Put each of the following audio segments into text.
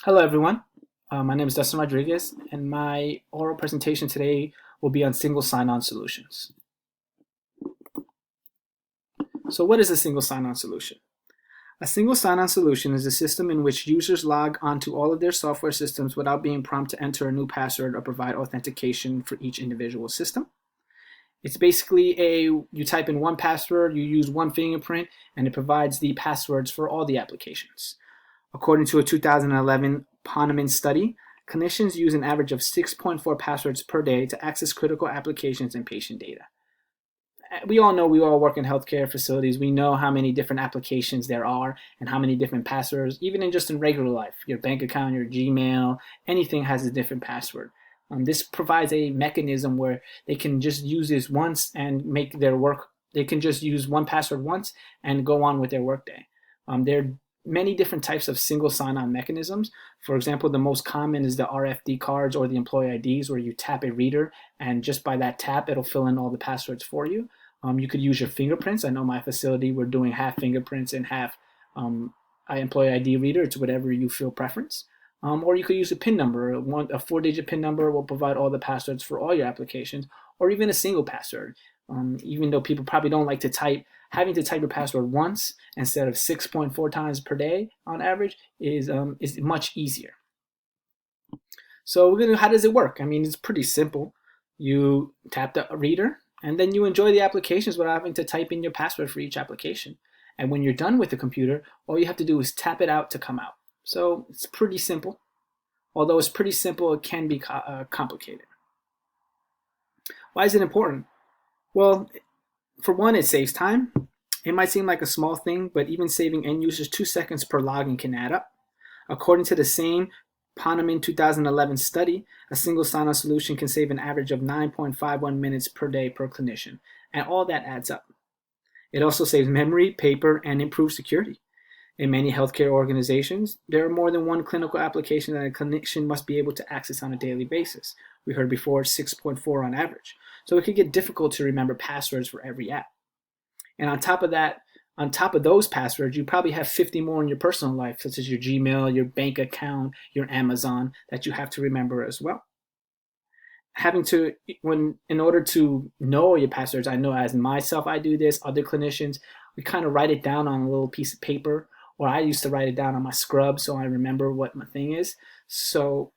Hello, everyone. My name is Dustin Rodriguez, and my oral presentation today will be on single sign-on solutions. So what is a single sign-on solution? A single sign-on solution is a system in which users log onto all of their software systems without being prompted to enter a new password or provide authentication for each individual system. It's basically you type in one password, you use one fingerprint, and it provides the passwords for all the applications. According to a 2011 Ponemon study, clinicians use an average of 6.4 passwords per day to access critical applications and patient data. We all know we all work in healthcare facilities. We know how many different applications there are and how many different passwords, even in regular life. Your bank account, your Gmail, anything has a different password. This provides a mechanism where they can just use this once and make their work. They can just use one password once and go on with their workday. There are many different types of single sign-on mechanisms. For example, the most common is the RFD cards or the employee IDs, where you tap a reader and just by that tap, it'll fill in all the passwords for you. You could use your fingerprints. I know my facility, we're doing half fingerprints and half employee ID reader. It's whatever you feel preference. Or you could use a PIN number. A 4-digit PIN number will provide all the passwords for all your applications, or even a single password. Even though people probably don't like to type, having to type your password once instead of 6.4 times per day on average is much easier. So how does it work? I mean, it's pretty simple. You tap the reader, and then you enjoy the applications without having to type in your password for each application. And when you're done with the computer, all you have to do is tap it out to come out. So it's pretty simple. Although it's pretty simple, it can be complicated. Why is it important? Well, for one, it saves time. It might seem like a small thing, but even saving end users 2 seconds per login can add up. According to the same Ponemon 2011 study, a single sign-on solution can save an average of 9.51 minutes per day per clinician, and all that adds up. It also saves memory, paper, and improves security. In many healthcare organizations, there are more than one clinical application that a clinician must be able to access on a daily basis. We heard before 6.4 on average. So it could get difficult to remember passwords for every app. And on top of those passwords, you probably have 50 more in your personal life, such as your Gmail, your bank account, your Amazon, that you have to remember as well. In order to know your passwords, I know as myself, I do this, other clinicians, we kind of write it down on a little piece of paper, or I used to write it down on my scrub so I remember what my thing is. So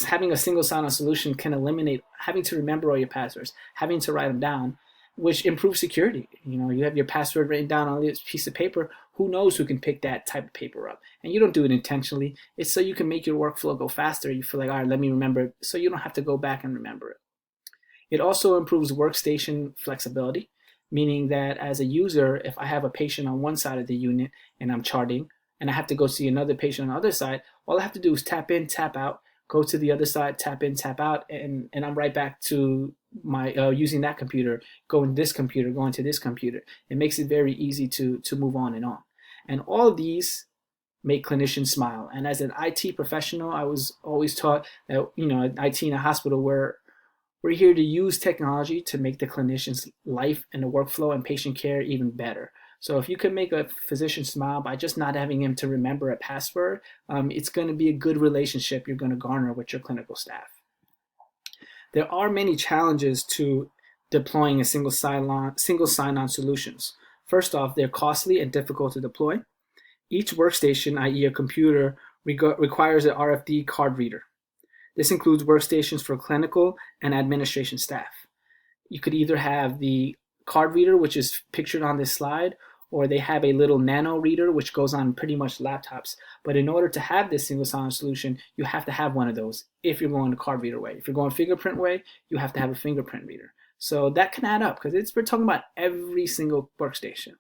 having a single sign-on solution can eliminate having to remember all your passwords, having to write them down, which improves security. You have your password written down on this piece of paper. Who knows who can pick that type of paper up? And you don't do it intentionally. It's so you can make your workflow go faster. You feel like, all right, let me remember it, so you don't have to go back and remember it. It also improves workstation flexibility, meaning that as a user, if I have a patient on one side of the unit and I'm charting, and I have to go see another patient on the other side, all I have to do is tap in, tap out, go to the other side, tap in, tap out, and I'm right back to my using that computer, going to this computer, going to this computer. It makes it very easy to move on and on. And all of these make clinicians smile. And as an IT professional, I was always taught that, IT in a hospital, where we're here to use technology to make the clinician's life and the workflow and patient care even better. So if you can make a physician smile by just not having him to remember a password, it's going to be a good relationship you're going to garner with your clinical staff. There are many challenges to deploying a single sign-on solutions. First off, they're costly and difficult to deploy. Each workstation, i.e. a computer, requires an RFD card reader. This includes workstations for clinical and administration staff. You could either have the card reader, which is pictured on this slide, or they have a little nano reader, which goes on pretty much laptops. But in order to have this single sign-on solution, you have to have one of those if you're going the card reader way. If you're going fingerprint way, you have to have a fingerprint reader. So that can add up, because we're talking about every single workstation.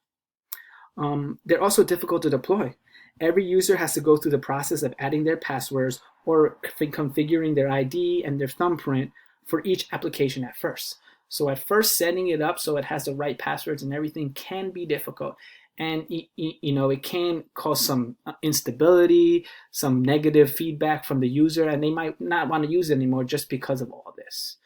They're also difficult to deploy. Every user has to go through the process of adding their passwords or configuring their ID and their thumbprint for each application at first. So at first, setting it up so it has the right passwords and everything can be difficult. And it can cause some instability, some negative feedback from the user, and they might not want to use it anymore just because of all this.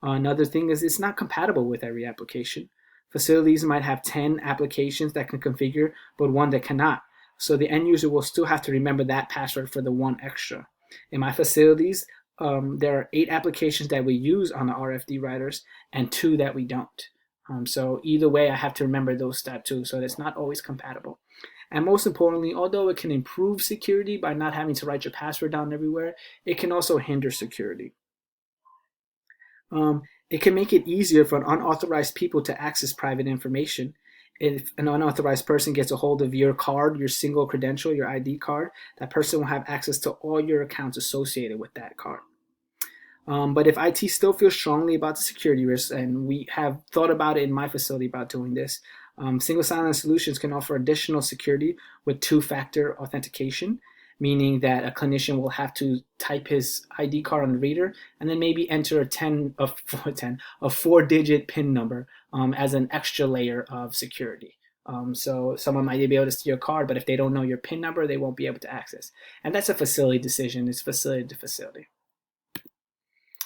Another thing is it's not compatible with every application. Facilities might have 10 applications that can configure, but one that cannot. So the end user will still have to remember that password for the one extra. In my facilities, there are 8 applications that we use on the RFD writers and 2 that we don't. So either way, I have to remember those steps too, so it's not always compatible. And most importantly, although it can improve security by not having to write your password down everywhere, it can also hinder security. It can make it easier for unauthorized people to access private information. If an unauthorized person gets a hold of your card, your single credential, your ID card, that person will have access to all your accounts associated with that card. But if IT still feels strongly about the security risks, and we have thought about it in my facility about doing this, single sign-on solutions can offer additional security with two-factor authentication, meaning that a clinician will have to type his ID card on the reader and then maybe enter a 4-digit PIN number as an extra layer of security. So someone might be able to steal your card, but if they don't know your PIN number, they won't be able to access. And that's a facility decision. It's facility to facility.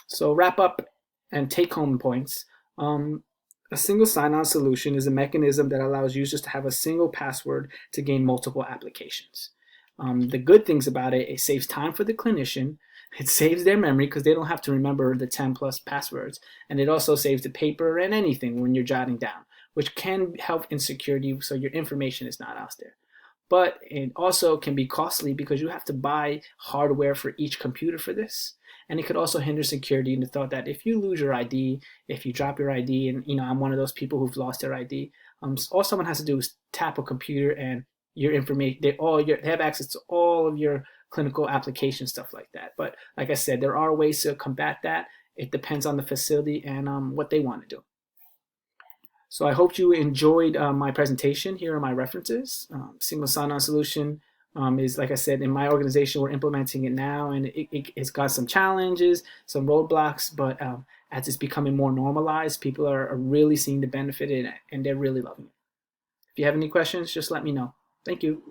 So wrap up and take home points. A single sign-on solution is a mechanism that allows users to have a single password to gain multiple applications. The good things about it saves time for the clinician, it saves their memory because they don't have to remember the 10 plus passwords, and it also saves the paper and anything when you're jotting down, which can help in security so your information is not out there. But it also can be costly because you have to buy hardware for each computer for this. And it could also hinder security in the thought that if you lose your ID, if you drop your ID, and I'm one of those people who've lost their ID, all someone has to do is tap a computer and your information, they have access to all of your clinical application stuff like that. But like I said, there are ways to combat that. It depends on the facility and what they want to do. So I hope you enjoyed my presentation. Here are my references. Single sign-on solution is, like I said, in my organization, we're implementing it now, and it's got some challenges, some roadblocks, but as it's becoming more normalized, people are really seeing the benefit in it, and they're really loving it. If you have any questions, just let me know. Thank you.